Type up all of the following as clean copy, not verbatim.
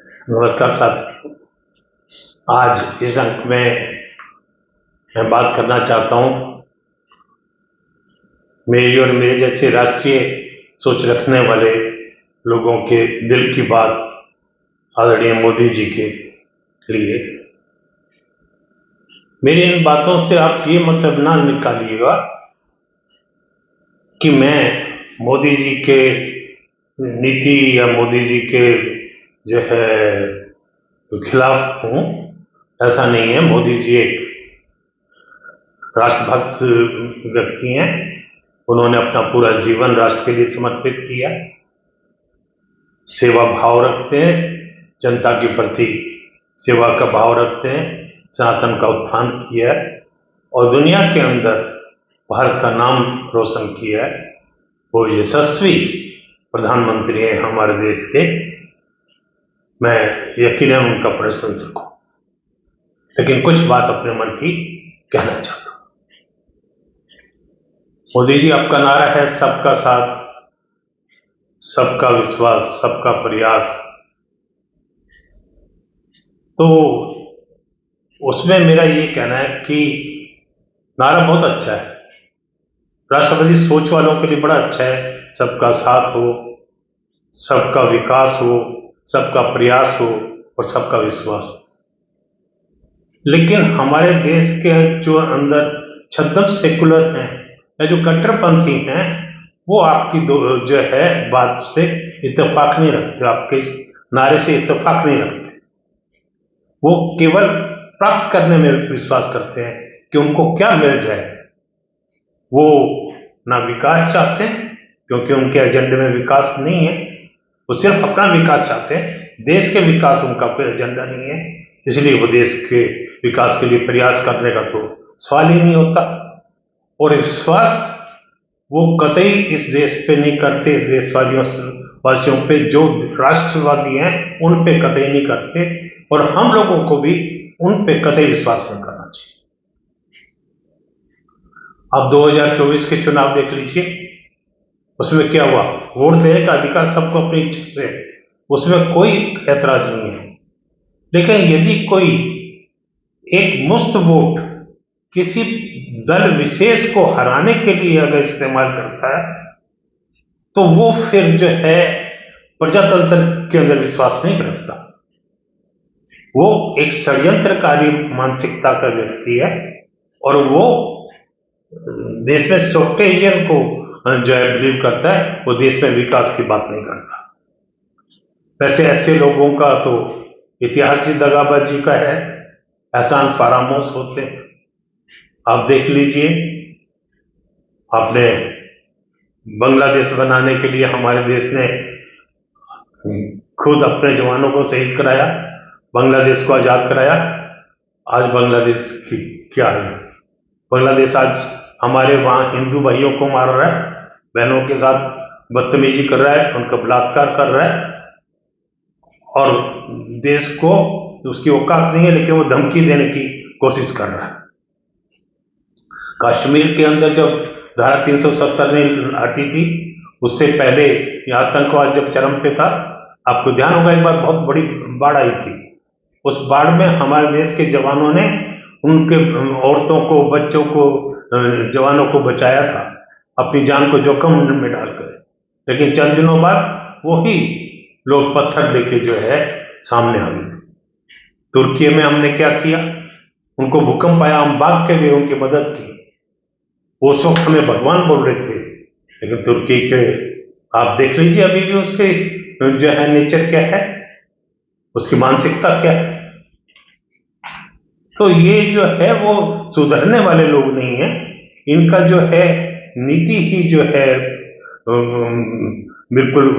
नमस्कार साथियों। आज इस अंक में मैं बात करना चाहता हूँ मेरी और मेरे जैसे राष्ट्रीय सोच रखने वाले लोगों के दिल की बात आदरणीय मोदी जी के लिए। मेरी इन बातों से आप ये मतलब ना निकालिएगा कि मैं मोदी जी के नीति या मोदी जी के जो है खिलाफ हूँ, ऐसा नहीं है। मोदी जी एक राष्ट्रभक्त व्यक्ति हैं। उन्होंने अपना पूरा जीवन राष्ट्र के लिए समर्पित किया, सेवा भाव रखते हैं, जनता के प्रति सेवा का भाव रखते हैं, सनातन का उत्थान किया है और दुनिया के अंदर भारत का नाम रोशन किया है। वो यशस्वी प्रधानमंत्री हैं हमारे देश के। मैं यकीनन उनका प्रशंसक हूँ, लेकिन कुछ बात अपने मन की कहना चाहता हूँ। मोदी जी, आपका नारा है सबका साथ, सबका विश्वास, सबका प्रयास। तो उसमें मेरा ये कहना है कि नारा बहुत अच्छा है, राष्ट्रवादी सोच वालों के लिए बड़ा अच्छा है। सबका साथ हो, सबका विकास हो, सबका प्रयास हो और सबका विश्वास हो। लेकिन हमारे देश के जो अंदर छद्म सेकुलर हैं या जो कट्टरपंथी हैं, वो आपकी जो है बात से इत्तेफाक नहीं रखते, आपके इस नारे से इत्तेफाक नहीं रखते। वो केवल प्राप्त करने में विश्वास करते हैं कि उनको क्या मिल जाए। वो ना विकास चाहते हैं, क्योंकि उनके एजेंडे में विकास नहीं है। वो सिर्फ अपना विकास चाहते हैं, देश के विकास उनका कोई एजेंडा नहीं है। इसलिए वो देश के विकास के लिए प्रयास करने का तो सवाल ही नहीं होता। और विश्वास वो कतई इस देश पे नहीं करते, इस वासियों पे जो राष्ट्रवादी हैं उन पे कतई नहीं करते, और हम लोगों को भी उन पे कतई विश्वास नहीं करना चाहिए। अब 2024 के चुनाव देख लीजिए, उसमें क्या हुआ। वोट देने का अधिकार सबको अपनी इच्छा से, उसमें कोई ऐतराज नहीं है। लेकिन यदि कोई एक मुफ्त वोट किसी दल विशेष को हराने के लिए अगर इस्तेमाल करता है, तो वो फिर जो है प्रजातंत्र के अंदर विश्वास नहीं रखता। वो एक षड्यंत्रकारी मानसिकता का व्यक्ति है, और वो देश में सोफ्टेरियन को जो है बिलीव करता है, वो देश में विकास की बात नहीं करता। वैसे ऐसे लोगों का तो इतिहास ही दगाबाजी का है, एहसान फरामोश होते हैं। आप देख लीजिए, आपने बांग्लादेश बनाने के लिए हमारे देश ने खुद अपने जवानों को शहीद कराया, बांग्लादेश को आजाद कराया। आज बांग्लादेश की क्या है? बांग्लादेश आज हमारे वहां हिंदू भाइयों को मार रहा है, बहनों के साथ बदतमीजी कर रहा है, उनका बलात्कार कर रहा है, और देश को उसकी औकात नहीं है, लेकिन वो धमकी देने की कोशिश कर रहा है। कश्मीर के अंदर जब धारा 370 नहीं हटी थी, उससे पहले यह आतंकवाद जब चरम पे था, आपको ध्यान होगा एक बार बहुत बड़ी बाढ़ आई थी। उस बाढ़ में हमारे देश के जवानों ने उनके औरतों को, बच्चों को, जवानों को बचाया था, अपनी जान को जोखिम में डालकर। लेकिन चंद दिनों बाद वही लोग पत्थर लेके जो है सामने आ गए। तुर्की में हमने क्या किया, उनको भूकंप आया, हम भाग के गए, उनकी मदद की। उस वक्त हमें भगवान बोल रहे थे, लेकिन तुर्की के आप देख लीजिए अभी भी उसके जो है नेचर क्या है, उसकी मानसिकता क्या है। तो ये जो है वो सुधरने वाले लोग नहीं है। इनका जो है नीति ही जो है बिल्कुल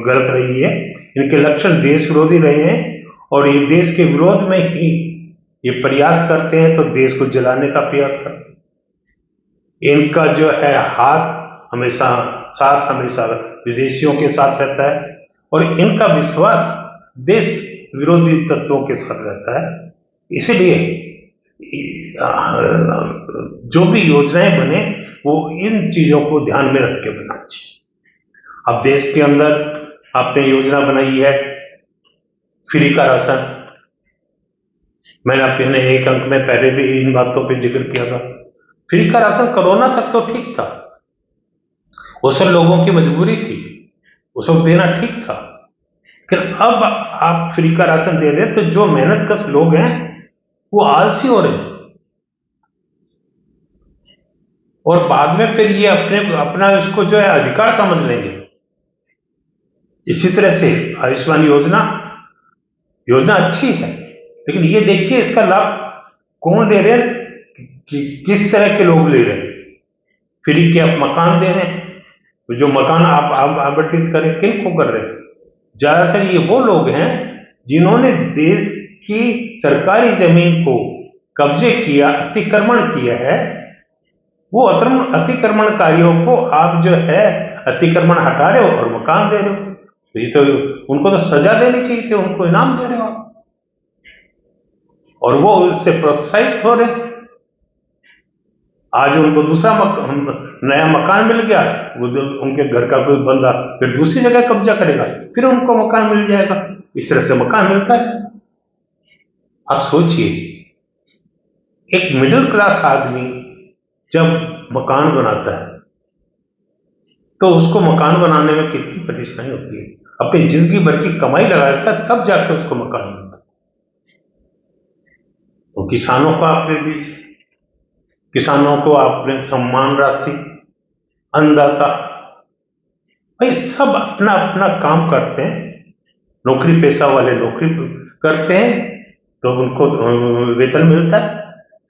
गलत रही है। इनके लक्षण देश विरोधी रहे हैं, और ये देश के विरोध में ही ये प्रयास करते हैं, तो देश को जलाने का प्रयास करते हैं। इनका जो है हाथ हमेशा विदेशियों के साथ रहता है, और इनका विश्वास देश विरोधी तत्वों के साथ रहता है। इसलिए जो भी योजनाएं बने वो इन चीजों को ध्यान में रख के बनानी चाहिए। अब देश के अंदर आपने योजना बनाई है फ्री का राशन, मैंने अपने एक अंक में पहले भी इन बातों पे जिक्र किया था। फ्री का राशन कोरोना तक तो ठीक था, उस वक्त लोगों की मजबूरी थी, उस वक्त देना ठीक था। लेकिन अब आप फ्री का राशन दे रहे हैं तो जो मेहनतकश लोग हैं वो आलसी हो रहे हैं, और बाद में फिर ये अपना उसको जो है अधिकार समझ लेंगे। इसी तरह से आयुष्मान योजना अच्छी है, लेकिन ये देखिए इसका लाभ कौन ले रहे हैं, किस तरह के लोग ले रहे हैं। फ्री के आप मकान दे रहे हैं, तो जो मकान आप आवंटित करें किन को कर रहे हैं? ज्यादातर ये वो लोग हैं जिन्होंने देश की सरकारी जमीन को कब्जे किया, अतिक्रमण किया है। वो अतिक्रमणकारियों को आप जो है अतिक्रमण हटा रहे हो और मकान दे रहे हो, तो ये तो उनको तो सजा देनी चाहिए थी, उनको इनाम दे रहे हो आप, और वो उससे प्रोत्साहित हो रहे। आज उनको दूसरा नया मकान मिल गया, वो उनके घर का कोई बंदा फिर दूसरी जगह कब्जा करेगा, फिर उनको मकान मिल जाएगा, इस तरह से मकान मिलता है। आप सोचिए, एक मिडिल क्लास आदमी जब मकान बनाता है तो उसको मकान बनाने में कितनी परेशानी होती है, अपनी जिंदगी भर की कमाई लगा देता है तब जाकर उसको मकान मिलता है। तो किसानों को आपने दीजिए, किसानों को आपने सम्मान राशि, अन्नदाता, भाई सब अपना अपना काम करते हैं। नौकरी पेशा वाले नौकरी करते हैं तो उनको वेतन मिलता है।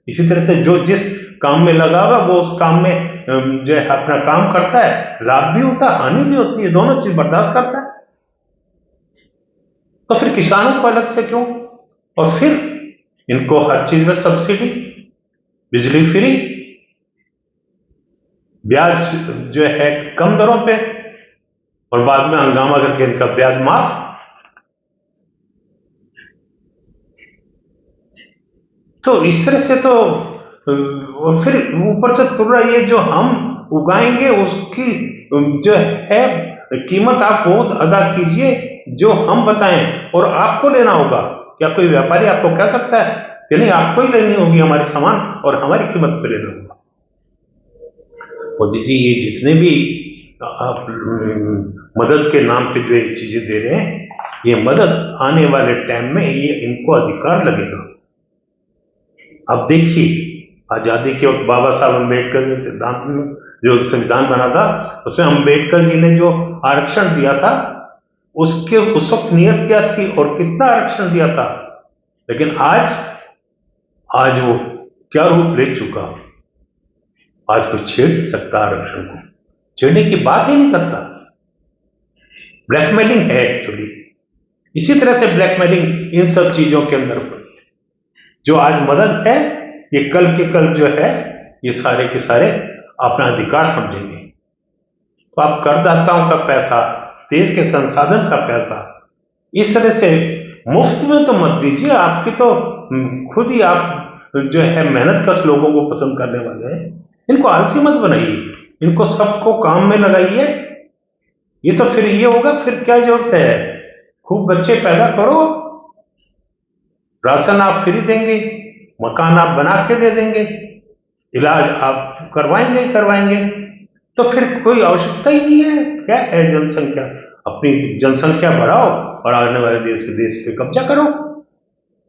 इसी तरह से जो जिस काम में लगा हुआ वो उस काम में जो है अपना काम करता है, लाभ भी होता है, हानि भी होती है, दोनों चीज बर्दाश्त करता है। तो फिर किसानों को अलग से क्यों? और फिर इनको हर चीज में सब्सिडी, बिजली फ्री, ब्याज जो है कम दरों पे, और बाद में हंगामा करके इनका ब्याज माफ। तो इस तरह से तो, और फिर ऊपर से तुर्रा ये जो हम उगाएंगे उसकी जो है कीमत आप वो अदा कीजिए जो हम बताएं, और आपको लेना होगा। क्या कोई व्यापारी आपको कह सकता है कि नहीं आपको ही लेनी होगी हमारे सामान और हमारी कीमत पे लेना होगा? मोदी जी ये जितने भी आप मदद के नाम पे जो ये चीजें दे रहे हैं, ये मदद आने वाले टाइम में ये इनको अधिकार लगेगा। अब देखिए, आजादी के वक्त बाबा साहब अम्बेडकर ने जो संविधान बना था उसमें अम्बेडकर जी ने जो आरक्षण दिया था उसके उस वक्त नियत क्या थी और कितना आरक्षण दिया था, लेकिन आज वो क्या रूप ले चुका। आज कोई छेड़ नहीं सकता आरक्षण को, छेड़ने की बात ही नहीं करता। ब्लैकमेलिंग है एक्चुअली। इसी तरह से ब्लैकमेलिंग इन सब चीजों के अंदर जो आज मदद है, ये कल के कल जो है ये सारे के सारे अपना अधिकार समझेंगे। तो आप करदाताओं का पैसा, देश के संसाधन का पैसा इस तरह से मुफ्त में तो मत दीजिए। आपकी तो खुद ही आप जो है मेहनतकश लोगों को पसंद करने वाले हैं, इनको आलसी मत बनाइए, इनको सबको काम में लगाइए। ये तो फिर ये होगा, फिर क्या जरूरत है, खूब बच्चे पैदा करो, राशन आप फ्री देंगे, मकान आप बना के दे देंगे, इलाज आप करवाएंगे ही करवाएंगे, तो फिर कोई आवश्यकता ही नहीं है। क्या है जनसंख्या, अपनी जनसंख्या बढ़ाओ और आने वाले देश पे कब्जा करो।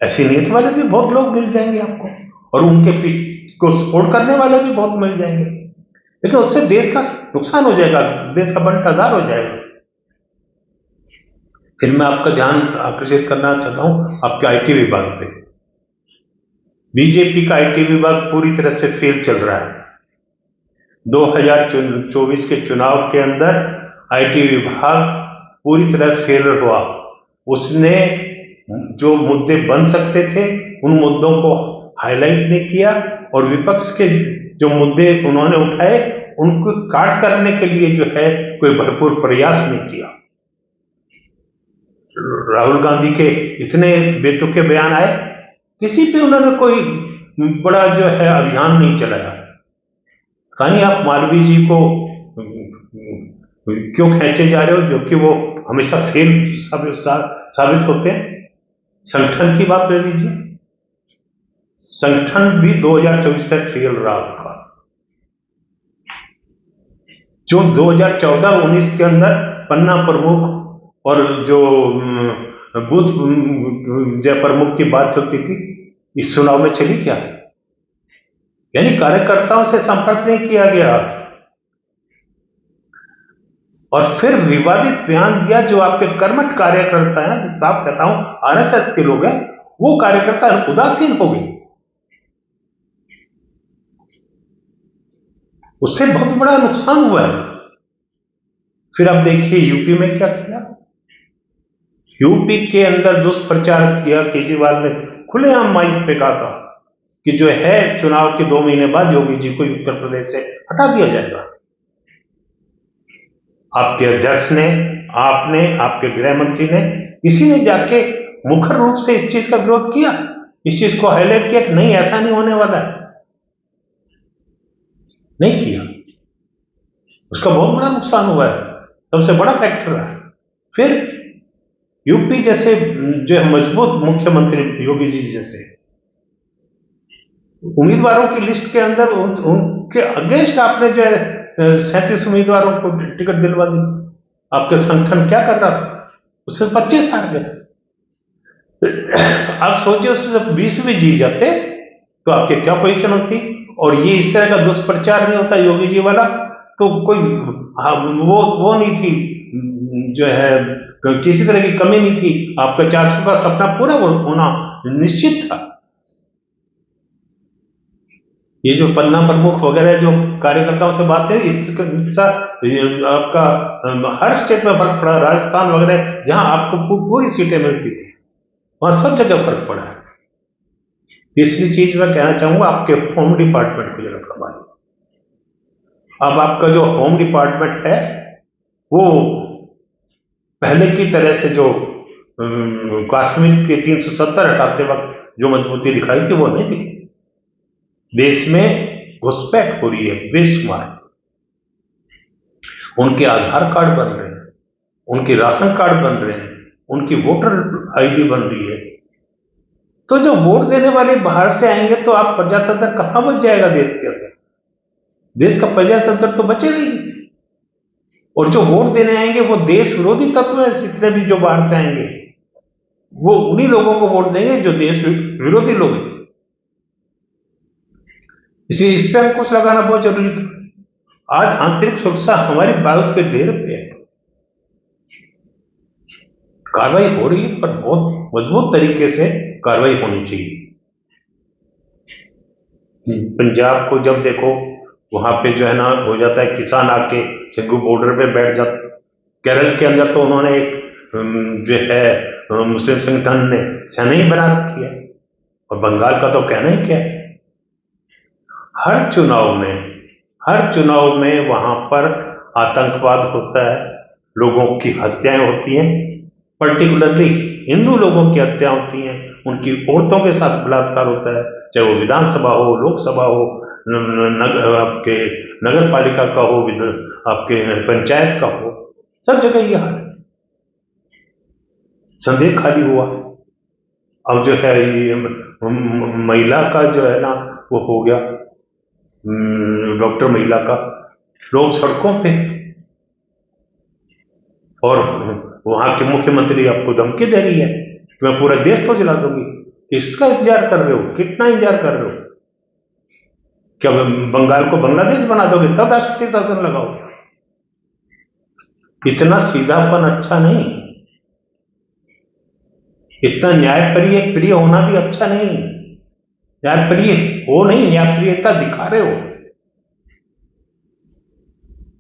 ऐसी नीयत वाले भी बहुत लोग मिल जाएंगे आपको, और उनके को सपोर्ट करने वाले भी बहुत मिल जाएंगे, लेकिन उससे देश का नुकसान हो जाएगा, देश का बंटाधार हो जाएगा। फिर मैं आपका ध्यान आकर्षित करना चाहता हूं आपके आईटी विभाग पे। बीजेपी का आईटी विभाग पूरी तरह से फेल चल रहा है। 2024 के चुनाव के अंदर आईटी विभाग पूरी तरह फेल हुआ। उसने जो मुद्दे बन सकते थे उन मुद्दों को हाईलाइट नहीं किया, और विपक्ष के जो मुद्दे उन्होंने उठाए उनको काट करने के लिए जो है कोई भरपूर प्रयास नहीं किया। राहुल गांधी के इतने बेतुके बयान आए, किसी पे उन्होंने कोई बड़ा जो है अभियान नहीं चलाया। पता नहीं आप मालवीय जी को क्यों खींचे जा रहे हो, जो कि वो हमेशा फेल साबित होते हैं। संगठन की बात ले लीजिए, संगठन भी 2024 तक फेल रहा होगा। जो 2014-19 के अंदर पन्ना प्रमुख और जो बूथ जय प्रमुख की बात चलती थी, इस चुनाव में चली क्या? यानी कार्यकर्ताओं से संपर्क नहीं किया गया। और फिर विवादित बयान दिया जो आपके कर्मठ कार्यकर्ता हैं, साफ कहता हूं आरएसएस के लोग हैं, वो कार्यकर्ता उदासीन हो गए। उससे बहुत बड़ा नुकसान हुआ है। फिर आप देखिए यूपी में क्या किया। यूपी के अंदर दुष्प्रचार किया केजरीवाल ने, खुलेआम माइक पे कहा था कि जो है चुनाव के 2 महीने बाद योगी जी को उत्तर प्रदेश से हटा दिया जाएगा। आपके अध्यक्ष ने, आपने, आपके गृह मंत्री ने, किसी ने जाके मुखर रूप से इस चीज का विरोध किया, इस चीज को हाईलाइट किया कि नहीं ऐसा नहीं होने वाला है? नहीं किया। उसका बहुत बड़ा नुकसान हुआ है, सबसे बड़ा फैक्टर है। फिर यूपी जैसे जो है मजबूत मुख्यमंत्री योगी जी जैसे उम्मीदवारों की लिस्ट के अंदर उनके अगेंस्ट आपने जो है 37 उम्मीदवारों को टिकट दिलवा दी। आपके संगठन क्या कर रहा था? उसमें 25 हार गए। आप सोचिए उससे 20 भी जीत जाते तो आपके क्या पोजीशन होती। और ये इस तरह का दुष्प्रचार नहीं होता योगी जी वाला तो कोई वो नहीं थी, जो है किसी तरह की कमी नहीं थी। आपका 400 का सपना पूरा होना निश्चित था। ये जो पन्ना प्रमुख वगैरह जो कार्यकर्ताओं से बात है, इसका आपका हर स्टेट में फर्क पड़ा। राजस्थान वगैरह जहां आपको पूरी सीटें मिलती थी वहां सब जगह फर्क पड़ा है। तीसरी चीज मैं कहना चाहूंगा, आपके होम डिपार्टमेंट को जरा संभालिए। अब आपका जो होम डिपार्टमेंट है वो पहले की तरह से जो कश्मीर के 370 हटाते वक्त जो मजबूती दिखाई थी वो नहीं दिखी। देश में घुसपैठ हो रही है बेशुमार। उनके आधार कार्ड बन रहे हैं, उनके राशन कार्ड बन रहे हैं, उनकी वोटर आईडी बन रही है। तो जो वोट देने वाले बाहर से आएंगे तो आप प्रजातंत्र कहां बच जाएगा देश के अंदर? देश का प्रजातंत्र तो बचेगा ही। और जो वोट देने आएंगे वो देश विरोधी तत्व है, जितने भी जो बाहर से आएंगे वो उन्हीं लोगों को वोट देंगे जो देश विरोधी लोग हैं। इसलिए इस पर अंकुश लगाना बहुत जरूरी था। आज आंतरिक सुरक्षा हमारी बारूद के ढेर पे है। कार्रवाई हो रही है पर बहुत मजबूत तरीके से कार्रवाई होनी चाहिए। पंजाब को जब देखो वहां पे जो है ना हो जाता है, किसान आके सिंगू बॉर्डर पे बैठ जाते। केरल के अंदर तो उन्होंने एक जो है मुस्लिम संगठन ने सेना ही बना रखी है। और बंगाल का तो कहना ही क्या है। हर चुनाव में वहां पर आतंकवाद होता है, लोगों की हत्याएं होती हैं, पर्टिकुलरली हिंदू लोगों की हत्या होती हैं, उनकी औरतों के साथ बलात्कार होता है, चाहे वो विधानसभा हो, लोकसभा हो, आपके नगर पालिका का हो, आपके पंचायत का हो, सब जगह यह हाल है। संदेह खाली हुआ। अब जो है ये महिला का जो है ना वो हो गया, डॉक्टर महिला का, लोग सड़कों पे। और वहां के मुख्यमंत्री आपको धमकी दे रही है कि मैं पूरा देश को जला दूंगी। किसका इंतजार कर रहे हो? कितना इंतजार कर रहे हो? क्या बंगाल को बांग्लादेश बना दोगे तब राष्ट्रपति शासन लगाओगे? इतना सीधापन अच्छा नहीं, इतना न्यायप्रिय होना भी अच्छा नहीं। न्यायप्रिय हो नहीं, न्यायप्रियता दिखा रहे हो,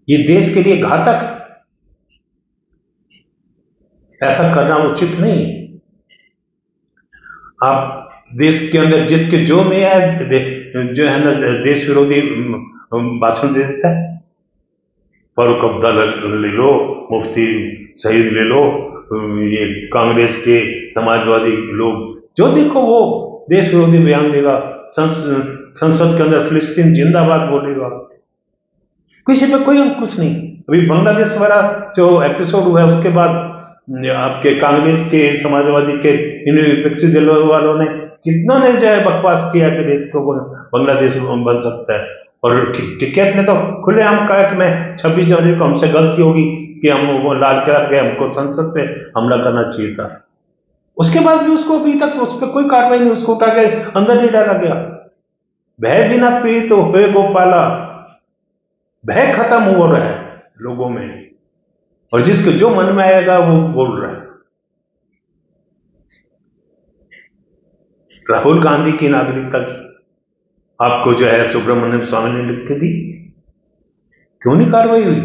ये देश के लिए घातक है। ऐसा करना उचित नहीं। आप देश के अंदर जिसके जो में जो है ना देश विरोधी भाषण दे देता है। फारूक अब्दुल्ला ले लो, मुफ्ती सईद ले लो, ये कांग्रेस के समाजवादी लोग, जो देखो वो देश विरोधी बयान देगा। संसद के अंदर फिलिस्तीन जिंदाबाद बोलेगा। किसी पे कोई अंकुश नहीं। अभी बांग्लादेश वाला जो एपिसोड हुआ है उसके बाद आपके कांग्रेस के, समाजवादी के, इन विपक्षी दलों वालों ने कितनों ने जो है बकवास किया कि देश को बांग्लादेश बन सकता है। और टिकैत ने तो खुलेआम कहा कि मैं 26 जनवरी को हमसे गलती होगी कि हम वो लाल किला गए, हमको संसद पे हमला करना चाहिए था। उसके बाद भी उसको अभी तक उस पर कोई कार्रवाई नहीं, उसको उठा के अंदर नहीं डाला गया। भय बिना पीड़ित तो हुए गोपाला, भय खत्म हो रहा है लोगों में, और जिसको जो मन में आएगा वो बोल रहा है। राहुल गांधी की नागरिकता की आपको जो है सुब्रमण्यम स्वामी ने लिख के दी, क्यों नहीं कार्रवाई हुई?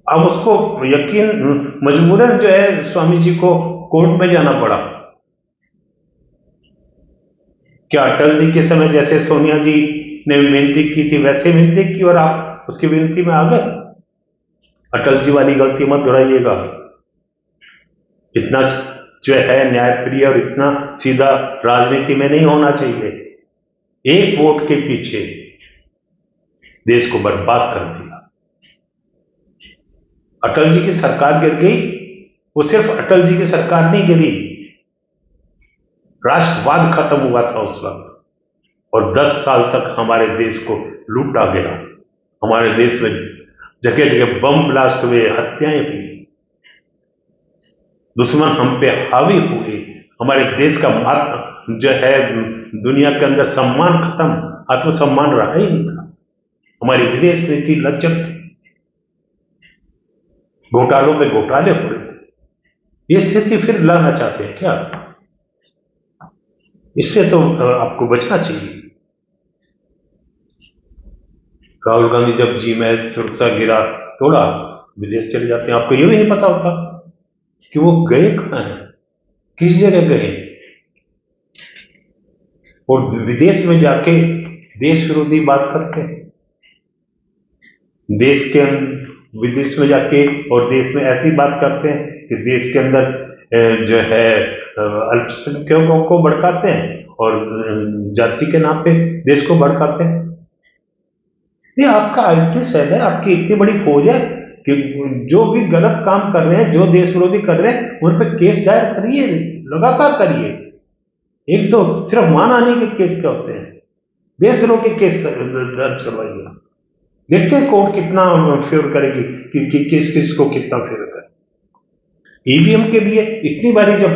अब उसको यकीन मजबूरन जो है स्वामी जी को कोर्ट में जाना पड़ा। क्या अटल जी के समय जैसे सोनिया जी ने विनती की थी वैसे विनती की और आप उसकी विनती में आ गए? अटल जी वाली गलती मत दोहराइएगा। इतना जो है न्यायप्रिय और इतना सीधा राजनीति में नहीं होना चाहिए। एक वोट के पीछे देश को बर्बाद कर दिया। अटल जी की सरकार गिर गई, वो सिर्फ अटल जी की सरकार नहीं गिरी, राष्ट्रवाद खत्म हुआ था उस वक्त, और 10 साल तक हमारे देश को लूटा गया। हमारे देश में जगह जगह बम ब्लास्ट हुए, हत्याएं हुई, दुश्मन हम पे हावी हुए, हमारे देश का जो है दुनिया के अंदर सम्मान खत्म, आत्मसम्मान रहा ही नहीं था। हमारी विदेश नीति लचक थी, घोटालों पे घोटाले हो रहे थे। ये स्थिति फिर लाना चाहते हैं क्या? इससे तो आपको बचना चाहिए। राहुल गांधी जब जी में सुरक्षा गिरा तोड़ा, विदेश चले जाते हैं, आपको ये भी नहीं पता होता कि वो गए कहां हैं, किस जगह गए, और विदेश में जाके देश विरोधी बात करते हैं। देश के विदेश में जाके और देश में ऐसी बात करते हैं कि देश के अंदर जो है अल्पसंख्यकों को भड़काते हैं और जाति के नाम पे देश को भड़काते हैं। ये आपका आईटी सेल है, आपकी इतनी बड़ी फौज है कि जो भी गलत काम कर रहे हैं, जो देश विरोधी कर रहे हैं, उन पर केस दायर करिए, लगातार करिए। एक तो सिर्फ मान आने के केस क्या होते हैं, देशद्रोह के केस दर्ज करवाइए। देखते हैं कोर्ट कितना फेवर करेगी कि किस किस को कितना फेवर करे। ईवीएम के लिए इतनी बारी जब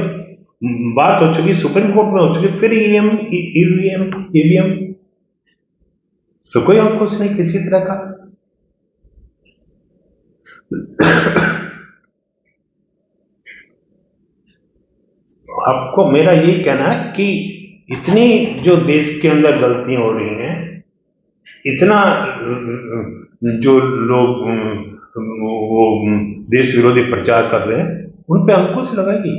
बात हो चुकी, सुप्रीम कोर्ट में हो चुकी, फिर ईवीएम तो कोई अंकुश नहीं किसी तरह का। आपको मेरा यही कहना है कि इतनी जो देश के अंदर गलतियां हो रही हैं, इतना जो लोग वो देश विरोधी प्रचार कर रहे हैं, उन पे अंकुश लगाएगी,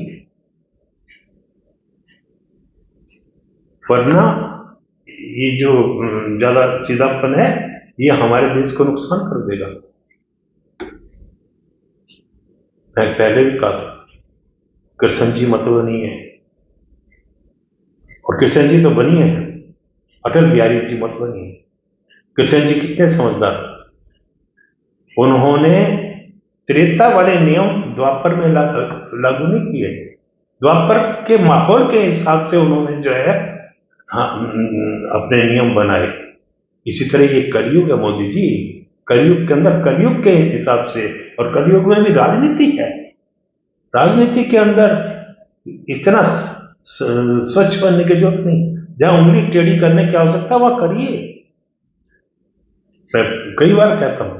वरना ये जो ज्यादा सीधापन है ये हमारे देश को नुकसान कर देगा। मैं पहले भी कहा कृष्ण जी मतलब नहीं है, और कृष्ण जी तो बनी है, अटल बिहारी जी मतलब नहीं है। कृष्ण जी कितने समझदार, उन्होंने त्रेता वाले नियम द्वापर में लागू नहीं किए, द्वापर के माहौल के हिसाब से उन्होंने जो है अपने नियम बनाए। इसी तरह ये कलयुग है मोदी जी, कलयुग के अंदर कलयुग के हिसाब से, और कलयुग में भी राजनीति है, राजनीति के अंदर इतना स्वच्छ बनने की जरूरत नहीं, जहां उंगली टेढ़ी करने की आवश्यकता वह करिए। मैं कई बार कहता हूं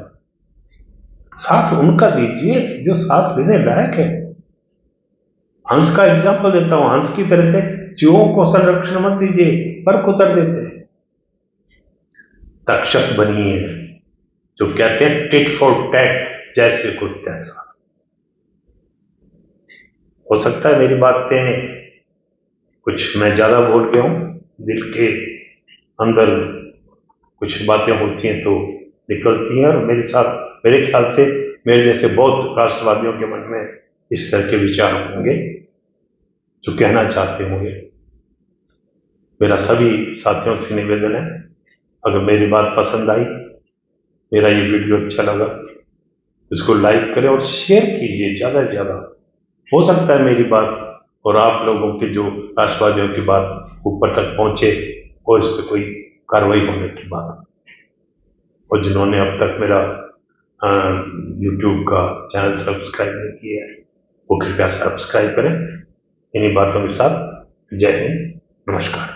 साथ उनका दीजिए जो साथ लेने लायक है। हंस का एग्जाम्पल देता हूं, हंस की तरह से चूहों को संरक्षण मत दीजिए, पर उतर देते हैं। तक्षक बनिए, जो कहते हैं टिट फॉर टैट, जैसे कुछ तैसा। हो सकता है मेरी बातें कुछ मैं ज्यादा बोल गया हूं, दिल के अंदर कुछ बातें होती हैं तो निकलती हैं, और मेरे साथ मेरे ख्याल से मेरे जैसे बहुत राष्ट्रवादियों के मन में इस तरह के विचार होंगे जो कहना चाहते होंगे। मेरा सभी साथियों से निवेदन है, अगर मेरी बात पसंद आई, मेरा ये वीडियो अच्छा लगा इसको लाइक करें और शेयर कीजिए ज़्यादा से ज़्यादा। हो सकता है मेरी बात और आप लोगों के जो राष्ट्रवादियों की बात ऊपर तक पहुंचे और इस पर कोई कार्रवाई होने की बात। और जिन्होंने अब तक मेरा यूट्यूब का चैनल सब्सक्राइब नहीं किया है वो कृपया सब्सक्राइब करें। इन्हीं बातों के साथ जय हिंद, नमस्कार।